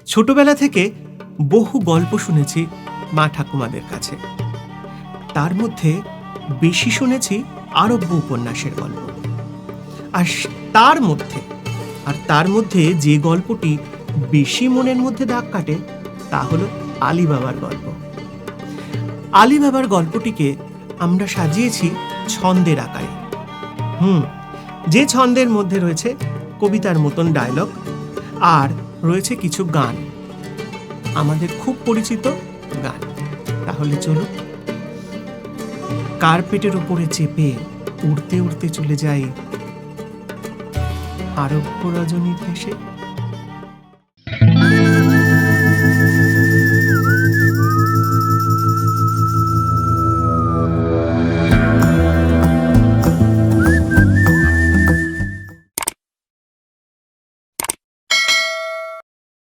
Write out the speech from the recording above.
ছোটবেলা থেকে বহু গল্প শুনেছি মা ঠাকুমাদের কাছে। তার মধ্যে বেশি শুনেছি আরব্য উপন্যাসের গল্প। আর তার মধ্যে যে গল্পটি বেশি মনের মধ্যে দাগ কাটে তা হলো আলিবাবার গল্প। আলিবাবার গল্পটিকে আমরা সাজিয়েছি ছন্দের আকারে। যে ছন্দের মধ্যে রয়েছে কবিতার মতন ডায়লগ আর রয়েছে কিছু গান, আমাদের খুব পরিচিত গান। তাহলে চলুন কার্পেটের উপরে চেপে উড়তে উড়তে চলে যাই আরব্য রজনীর দেশে।